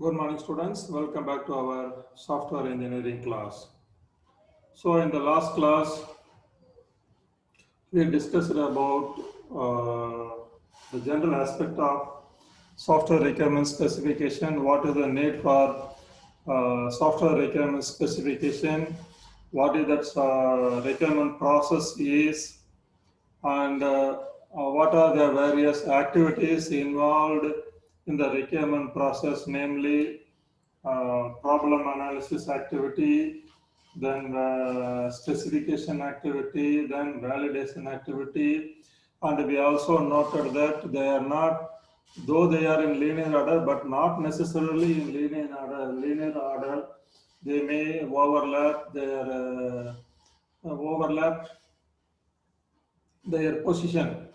Good morning, students. Welcome back to our software engineering class. So, in the last class, we discussed about the general aspect of software requirement specification. What is the need for software requirement specification? What is that requirement process is, and what are the various activities involved in the requirement process, namely problem analysis activity, then specification activity, then validation activity, and we also noted that they are not, though they are in linear order, but not necessarily in linear order. Linear order, they may overlap their position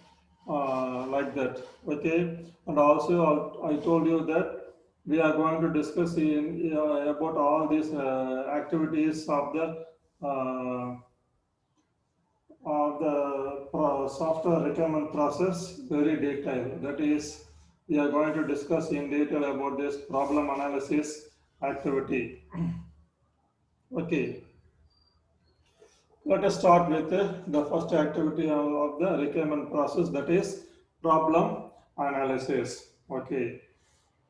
like that. Okay, and also I told you that we are going to discuss about all these activities uh, of the software requirement process very detailed. That is, we are going to discuss in detail about this problem analysis activity. Okay, let us start with the first activity of the requirement process, that is problem analysis. Okay,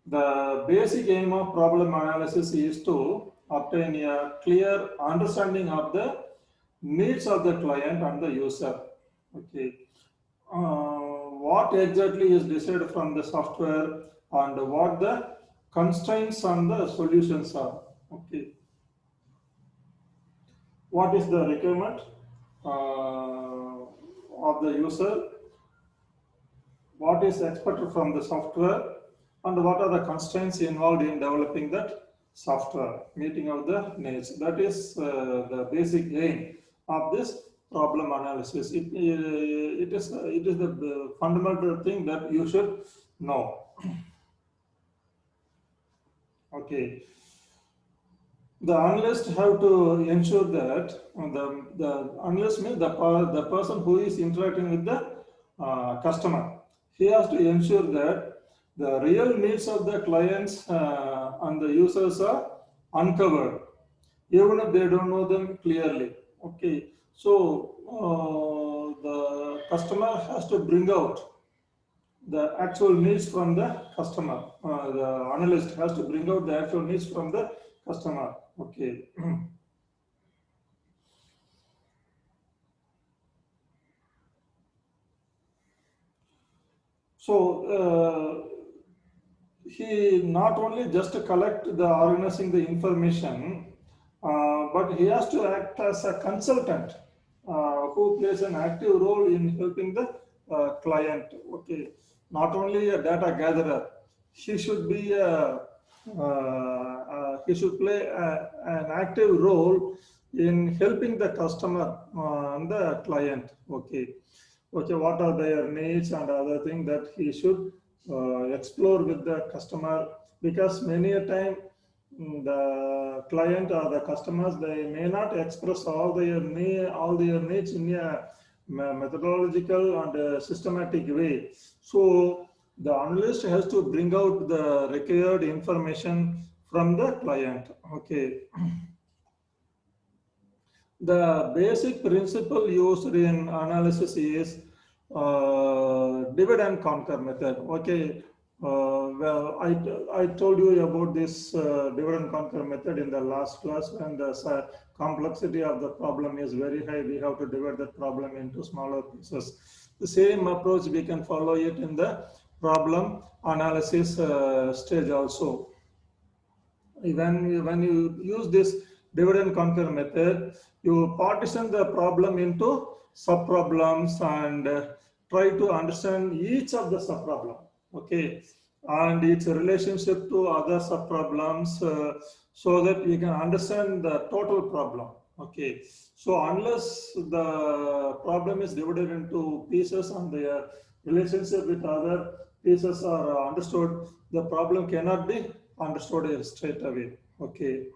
the basic aim of problem analysis is to obtain a clear understanding of the needs of the client and the user. Okay, what exactly is decided from the software and what the constraints and the solutions are. Okay, what is the requirement of the user, what is expected from the software, and what are the constraints involved in developing that software, meeting of the needs. That is the basic aim of this problem analysis. It is the fundamental thing that you should know. Okay, the analyst have to ensure that the analyst means the person who is interacting with the customer. He has to ensure that the real needs of the clients and the users are uncovered, even if they don't know them clearly. Okay, so the customer has to bring out the actual needs from the customer. The analyst has to bring out the actual needs from the customer. Okay. So he not only just collect the organizing the information, but he has to act as a consultant who plays an active role in helping the client. Okay, not only a data gatherer, he should be he should play an active role in helping the customer and the client. Okay, okay, what are their needs and other thing that he should explore with the customer, because many a time the client or the customers, they may not express all their needs in a methodological and systematic way. So the analyst has to bring out the required information from the client. Okay, the basic principle used in analysis is divide and conquer method. Okay, I told you about this divide and conquer method in the last class. When the complexity of the problem is very high, we have to divide that problem into smaller pieces. The same approach we can follow it in the problem analysis stage also. When you use this divide and conquer method, you partition the problem into sub problems and try to understand each of the sub problem. Okay, and its relationship to other sub problems, so that we can understand the total problem. Okay, so unless the problem is divided into pieces and their relationship with other pieces are understood, the problem cannot be understood straight away. Okay.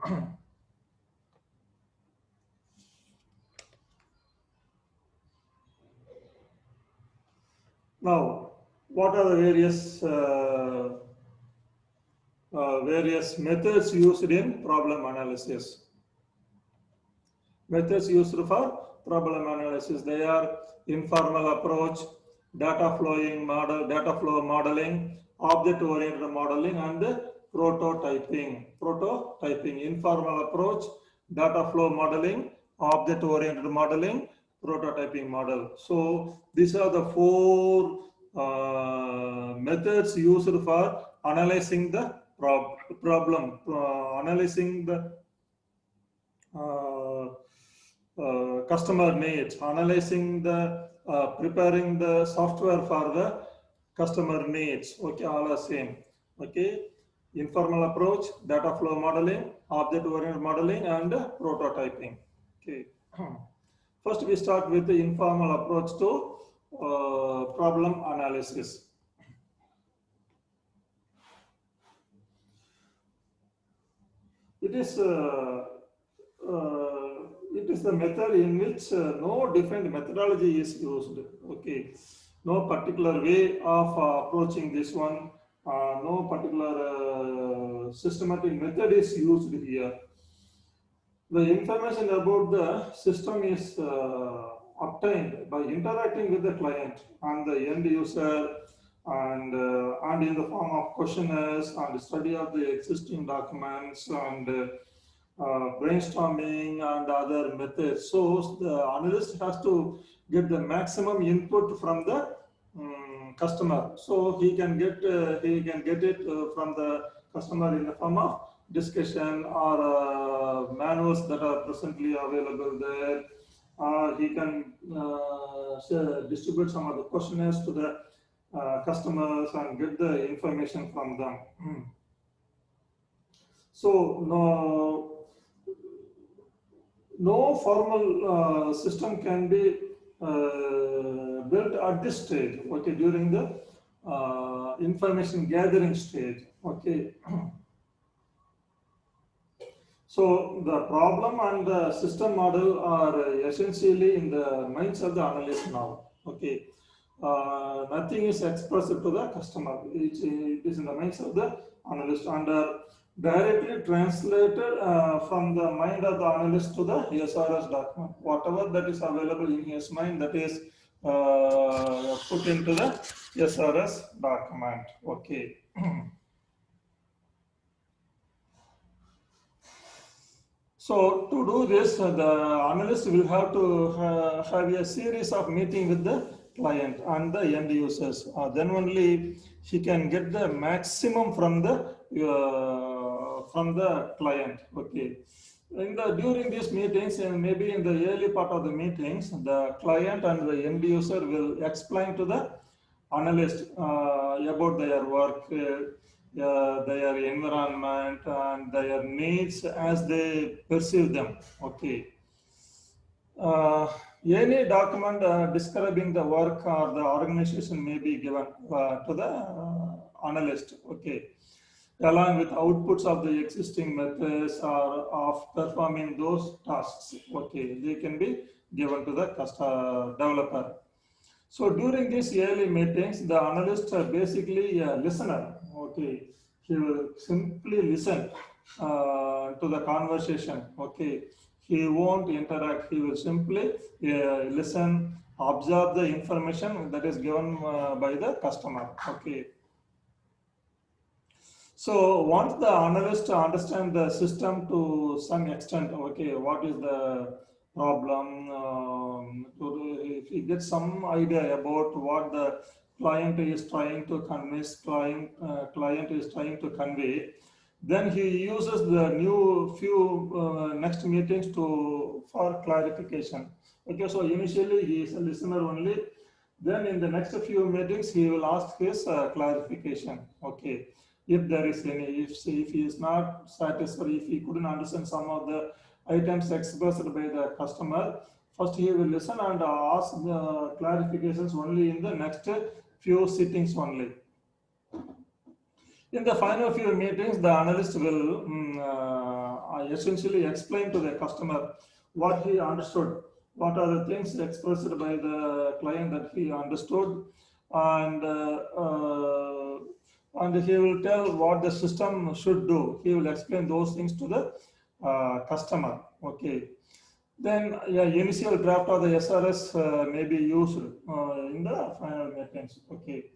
Now, what are the various various methods used in problem analysis. Methods used for problem analysis, they are informal approach, data flow modeling, object-oriented modeling, and prototyping. Prototyping, informal approach, data flow modeling, object-oriented modeling, prototyping model. So these are the four methods used for analyzing the problem, analyzing the customer needs, analyzing the preparing the software for the customer needs. Okay, all are same. Okay, informal approach, data flow modeling, object oriented modeling, and prototyping. Okay. First, we start with the informal approach to problem analysis. It is the method in which no different methodology is used. Okay, no particular way of approaching this one. No particular systematic method is used here. The information about the system is obtained by interacting with the client and the end user, and in the form of questionnaires and study of the existing documents and brainstorming and other methods. So the analyst has to get the maximum input from the customer. So he can get it from the customer in the form of discussion or manuals that are presently available there. He can distribute some of the questionnaires to the customers and get the information from them. So no formal system can be built at this stage. Okay, during the information gathering stage. Okay. So the problem and the system model are essentially in the minds of the analyst now. Okay, nothing is expressed to the customer. It is in the minds of the analyst and directly translated from the mind of the analyst to the SRS document. Whatever that is available in his mind, that is put into the SRS document. Okay. So to do this, the analyst will have to have a series of meeting with the client and the end users. Then only he can get the maximum from the client. Okay. During these meetings, and maybe in the early part of the meetings, the client and the end user will explain to the analyst about their work, their environment, and their needs as they perceive them. Okay. Any document describing the work or the organization may be given to the analyst. Okay, along with outputs of the existing methods or of performing those tasks. Okay, they can be given to the developer. So during these early meetings, the analyst basically a listener. Okay, he will simply listen to the conversation. Okay, he won't interact. He will simply listen, observe the information that is given by the customer. Okay. So once the analyst understands the system to some extent, okay, what is the problem? If he gets some idea about what the client is trying to client is trying to convey, then he uses the next meetings for clarification. Okay, so initially he is a listener only. Then in the next few meetings he will ask his clarification. Okay, if there is any, if he is not satisfied, if he couldn't understand some of the items expressed by the customer, first he will listen and ask the clarifications only in the next few sittings only. In the final few meetings, the analyst will essentially explain to the customer what he understood, what are the things expressed by the client that he understood, and and he will tell what the system should do. He will explain those things to the customer. Okay. Then yeah, initial draft of the SRS may be used in the final meetings. Okay.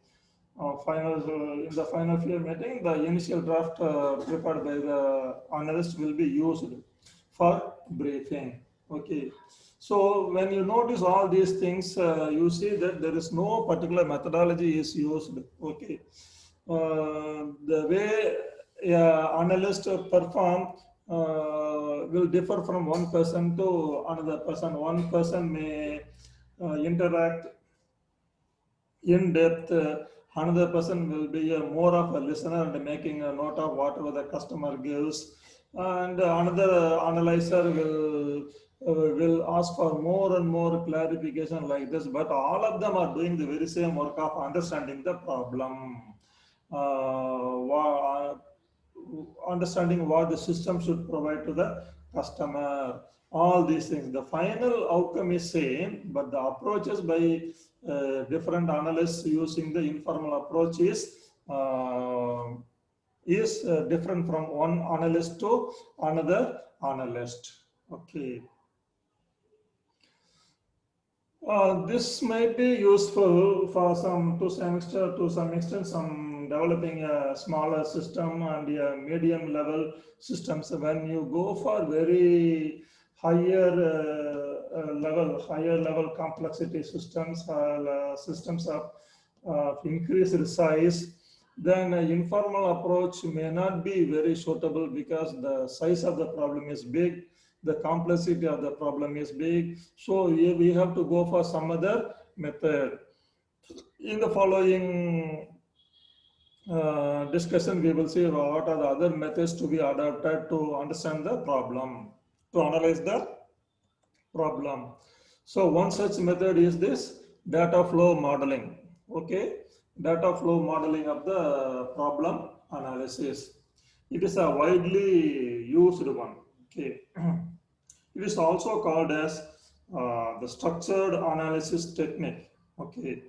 In the final field meeting, the initial draft prepared by the analyst will be used for briefing. Okay. So when you notice all these things, you see that there is no particular methodology is used. Okay. The way analyst perform will differ from one person to another person. One person may interact in depth. Another person will be more of a listener and making a note of whatever the customer gives, and another analyzer will ask for more and more clarification like this. But all of them are doing the very same work of understanding the problem, uh, understanding what the system should provide to the customer. All these things, the final outcome is same, but the approaches by different analysts using the informal approach is different from one analyst to another analyst. Okay. This might be useful for some extent, some developing a smaller system and a medium level systems. When you go for very higher level complexity systems, systems of increased size, then an informal approach may not be very suitable because the size of the problem is big, the complexity of the problem is big. So we have to go for some other method. In the following discussion, we will see what are the other methods to be adopted to understand the problem, to analyze the problem. So one such method is this data flow modeling. Okay, data flow modeling of the problem analysis. It is a widely used one. Okay. It is also called as the structured analysis technique. Okay,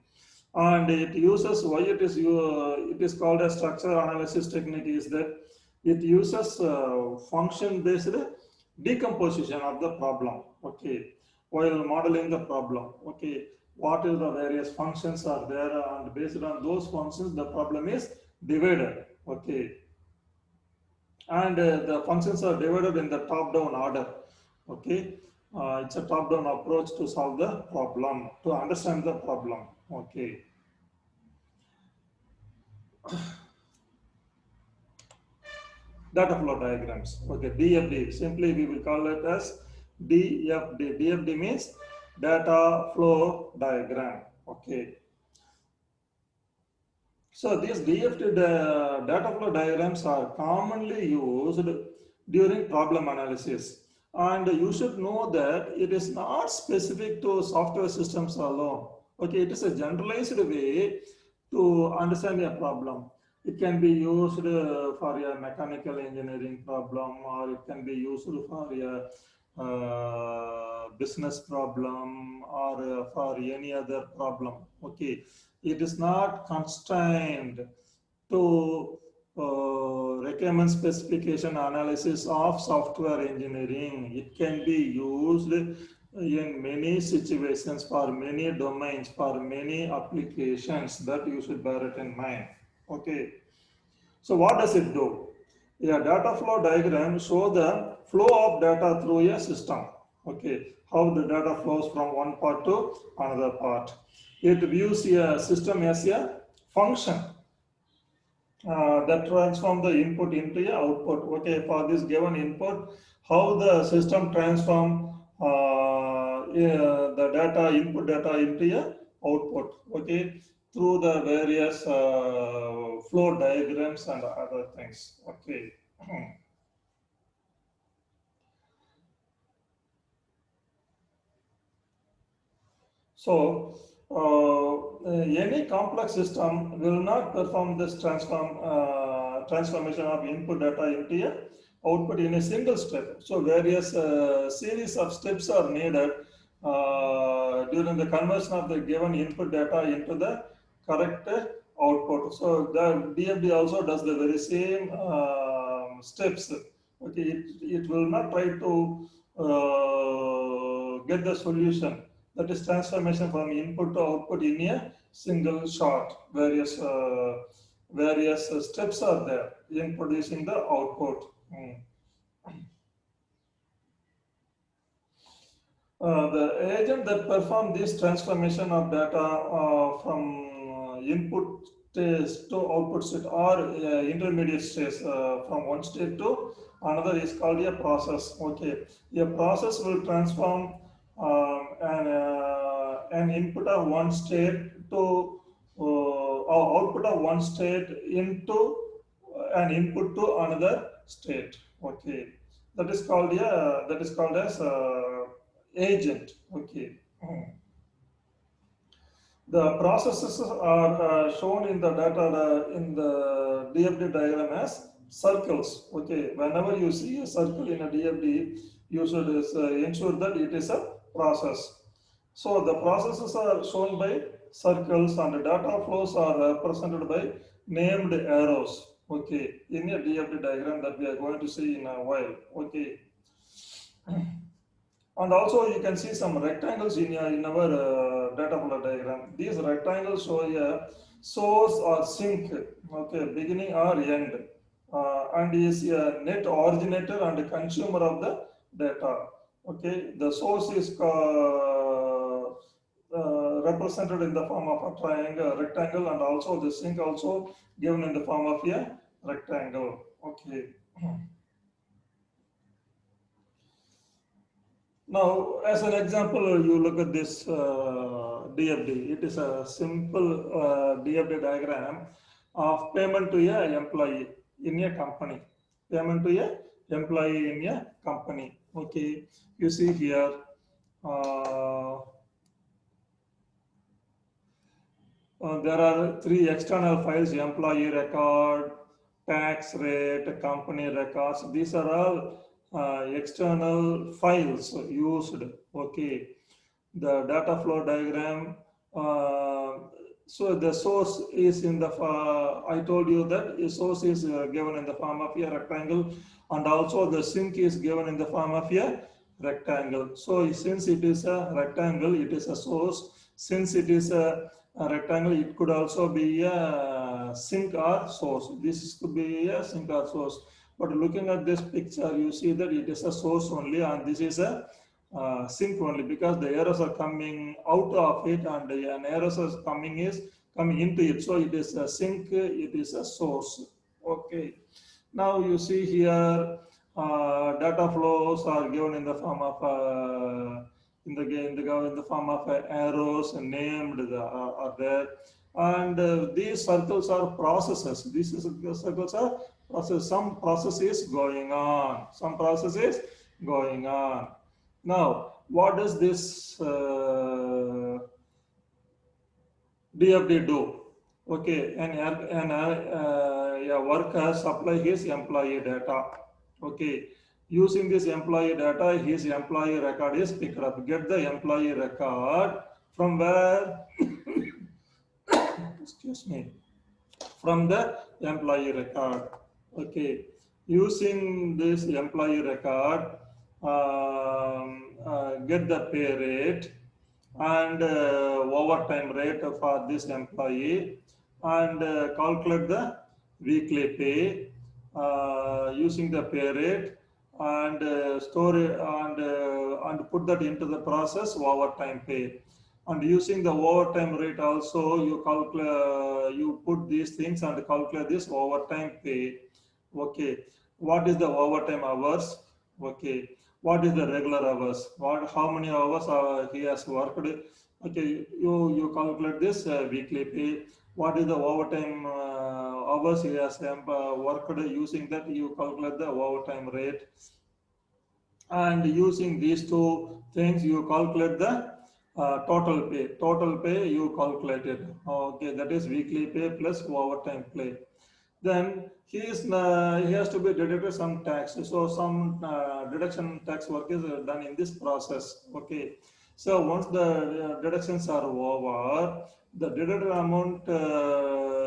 and it uses why it is called as structured analysis technique is that it uses function based decomposition of the problem. Okay, while modeling the problem. Okay, what is the various functions are there, and based on those functions, the problem is divided. Okay, and the functions are divided in the top-down order. Okay, it's a top-down approach to solve the problem, to understand the problem. Okay, data flow diagrams. Okay, DFD. Simply, we will call it as DFD. DFD means data flow diagram. Okay. So these DFT data flow diagrams are commonly used during problem analysis. And you should know that it is not specific to software systems alone. Okay, it is a generalized way to understand a problem. It can be used for a mechanical engineering problem, or it can be used for a business problem, or for any other problem. Okay, it is not constrained to requirement specification analysis of software engineering. It can be used in many situations, for many domains, for many applications. That you should bear it in mind. Okay. So what does it do? A data flow diagram shows the flow of data through a system. Okay, how the data flows from one part to another part. It views a system as a function that transform the input into a output. Okay, for this given input, how the system transform the data input data into a output. Okay, through the various flow diagrams and other things. Okay. So, any complex system will not perform this transformation of input data into a output in a single step. So, various series of steps are needed during the conversion of the given input data into the correct output. So the DFD also does the very same steps. Okay, it will not try to get the solution, that is transformation from input to output in a single shot. Various steps are there in producing the output. The agent that perform this transformation of data from input state to output state or intermediate states from one state to another is called a process. Okay, a process will transform an input of one state to or output of one state into an input to another state. Okay, that is called as agent. Okay. The processes are shown in the data in the DFD diagram as circles. Okay, whenever you see a circle in a DFD, you should ensure that it is a process. So the processes are shown by circles and the data flows are represented by named arrows. Okay, in a DFD diagram that we are going to see in a while. Okay. And also you can see some rectangles in our data flow diagram. These rectangles show a source or sink, okay, beginning or end, and is a net originator and consumer of the data. Okay, the source is represented in the form of a triangle, rectangle, and also the sink also given in the form of a rectangle. Okay. Now, as an example, you look at this DFD. It is a simple DFD diagram of payment to a employee in a company. Payment to a employee in a company. Okay, you see here. Uh, there are three external files: employee record, tax rate, company records. These are all external files used. Okay, the data flow diagram. So the source is in the, I told you that the source is given in the form of a rectangle, and also the sink is given in the form of a rectangle. So since it is a rectangle, it is a source. Since it is a rectangle, it could also be a sink or source. This could be a sink or source. But looking at this picture, you see that it is a source only, and this is a sink only, because the errors are coming out of it and an errors is coming into it. So it is a sink, it is a source. Okay. Now you see here data flows are given in the form of in the form of arrows named are there, and these circles are processes. These circles are process. Some process is going on. Some process is going on. Now, what does this DFD do? Okay, a worker supply his employee data. Okay, using this employee data, his employee record is picked up. Get the employee record from where? Excuse me. From the employee record. Okay, using this employee record, get the pay rate and overtime rate for this employee, and calculate the weekly pay using the pay rate, and store it, and put that into the process overtime pay. And using the overtime rate also, you calculate, you put these things and calculate this overtime pay. Okay, what is the overtime hours? Okay, what is the regular hours? How many hours he has worked? Okay, you calculate this weekly pay. What is the overtime hours he has worked? Using that, you calculate the overtime rate, and using these two things, you calculate the total pay. Total pay you calculated. Okay, that is weekly pay plus overtime pay. Then he has to be deducted some tax. So some deduction tax work is done in this process. Okay, So once the deductions are over, the deducted amount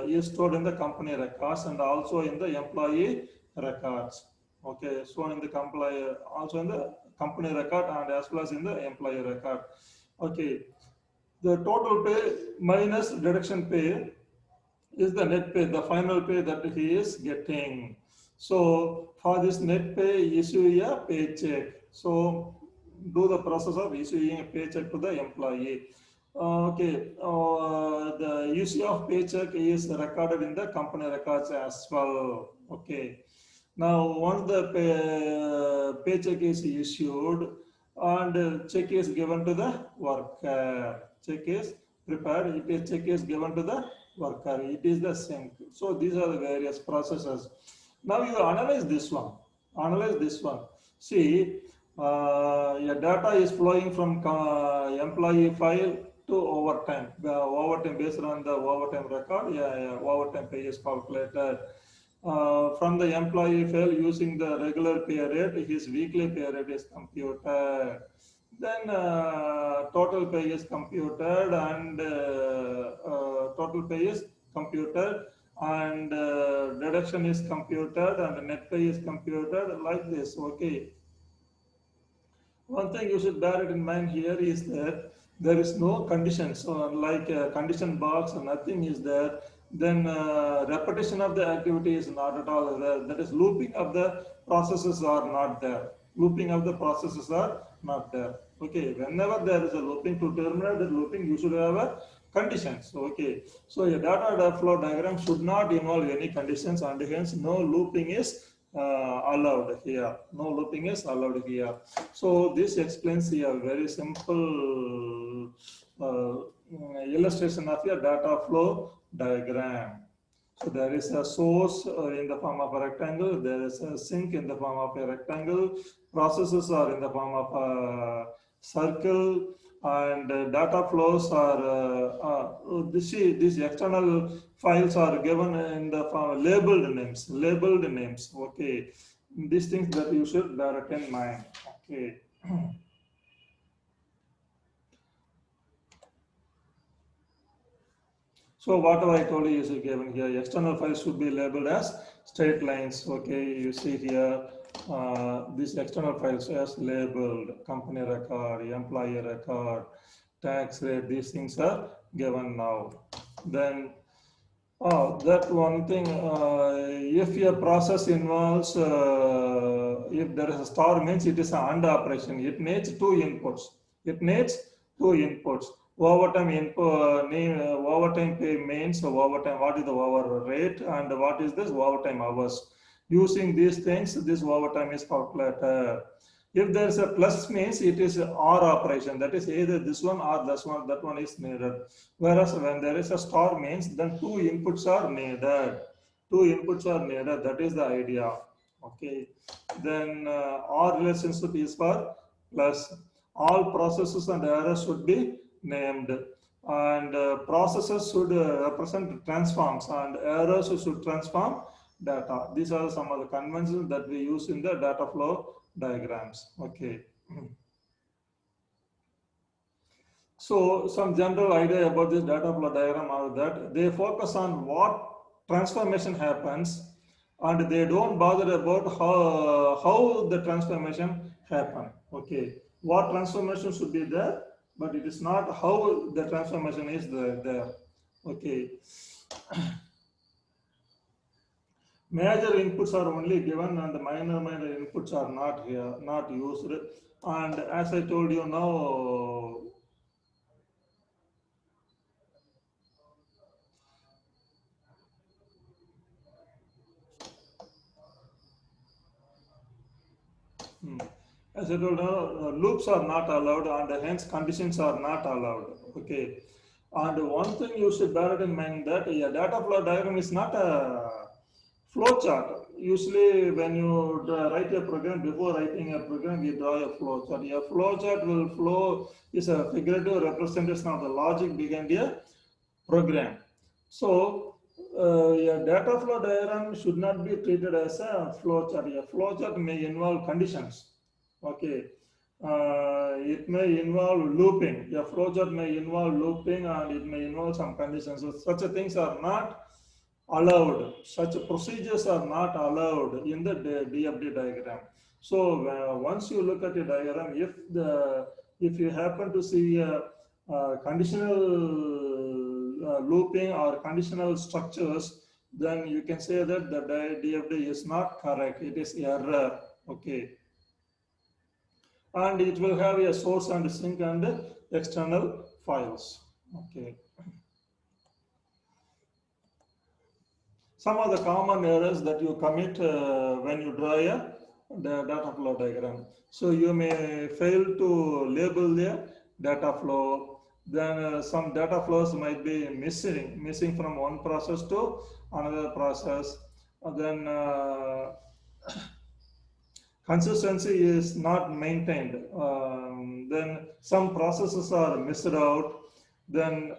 is stored in the company records and also in the employee records. Okay, so in the company, also in the company record and as well as in the employee record. Okay, the total pay minus deduction pay is the net pay, the final pay that he is getting. So for this net pay, issue a paycheck. So do the process of issuing a paycheck to the employee. The issue of paycheck is recorded in the company records as well. Okay. Now, once the paycheck is issued and check is given to the worker, check is prepared, check is given to the worker. It is the same. So these are the various processes. Now you analyze this one. Analyze this one. See, your data is flowing from employee file to overtime. Overtime based on the overtime record, overtime pay is calculated. From the employee file using the regular pay rate, his weekly pay rate is computed. Then total pay is computed and total pay is computed and deduction is computed and net pay is computed like this. Okay. One thing you should bear it in mind here is that there is no conditions, so like a condition box, nothing is there. Then repetition of the activity is not at all there. That is, looping of the processes are not there. Looping of the processes are not there. Okay, whenever there is a looping, to terminate the looping, you should have a conditions. Okay, so a data flow diagram should not involve any conditions and hence no looping is allowed here. No looping is allowed here. So this explains a very simple illustration of a data flow diagram. So there is a source in the form of a rectangle, there is a sink in the form of a rectangle, processes are in the form of a circle, and data flows are these external files are given in the form labeled names. Okay, these things that you should bear it in mind. Okay. So whatever I told you is given here. External files should be labeled as straight lines. Okay, you see here these external files as labeled company record, employee record, tax rate. These things are given now. Then that one thing, if a process involves, if there is a star means it is an AND operation. It needs two inputs. It needs two inputs. Overtime input, overtime pay means overtime. What is the over rate and what is this overtime hours? Using these things, this overtime is calculated. If there is a plus means it is an OR operation. That is either this one or this one. That one is needed. Whereas when there is a star means then two inputs are needed. Two inputs are needed. That is the idea. Okay. Then OR relationship is for plus. All processes and errors should be named. And processes should represent transforms and errors should transform data. These are some of the conventions that we use in the data flow diagrams. Okay. So some general idea about this data flow diagram are that they focus on what transformation happens and they don't bother about how the transformation happen. Okay, what transformation should be there, but it is not how the transformation is there. Okay. Major inputs are only given and the minor inputs are not here, not used. And as I told you now, as I told you, loops are not allowed and hence conditions are not allowed. Okay. And one thing you should bear it in mind that a data flow diagram is not a flow chart. Usually when you write a program, before writing a program, we draw a flow chart. A flow chart will flow is a figurative representation of the logic behind a program. So a data flow diagram should not be treated as a flow chart. A flow chart may involve conditions. Okay. it may involve looping. A flowchart may involve looping and it may involve some conditions. So such things are not allowed. Such procedures are not allowed in the DFD diagram. So once you look at a diagram, if you happen to see a conditional looping or conditional structures, then you can say that the DFD is not correct. It is error. Okay, and it will have a source and sink and external files. Okay. Some of the common errors that you commit when you draw the data flow diagram. So you may fail to label the data flow. Then some data flows might be missing from one process to another process. Then consistency is not maintained. Then some processes are missed out. Then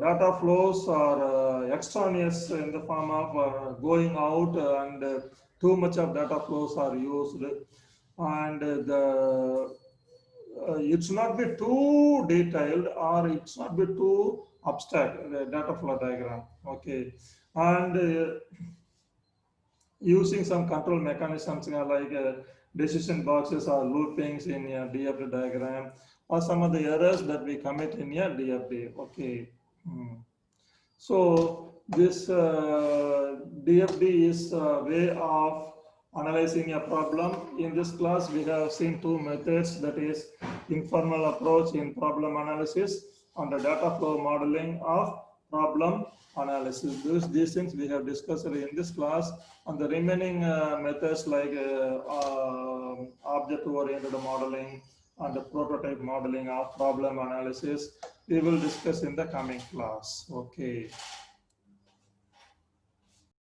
data flows are extraneous in the form of going out and too much of data flows are used, and it should not be too detailed or it should not be too abstract, the data flow diagram. Okay, and using some control mechanisms like decision boxes or loopings in a DFD diagram, or some of the errors that we commit in a DFD. Okay. So this DFD is a way of analyzing a problem. In this class, we have seen two methods, that is informal approach in problem analysis and the data flow modeling of problem analysis. These things we have discussed in this class, and the remaining methods like object-oriented modeling and the prototype modeling of problem analysis we will discuss in the coming class. Okay.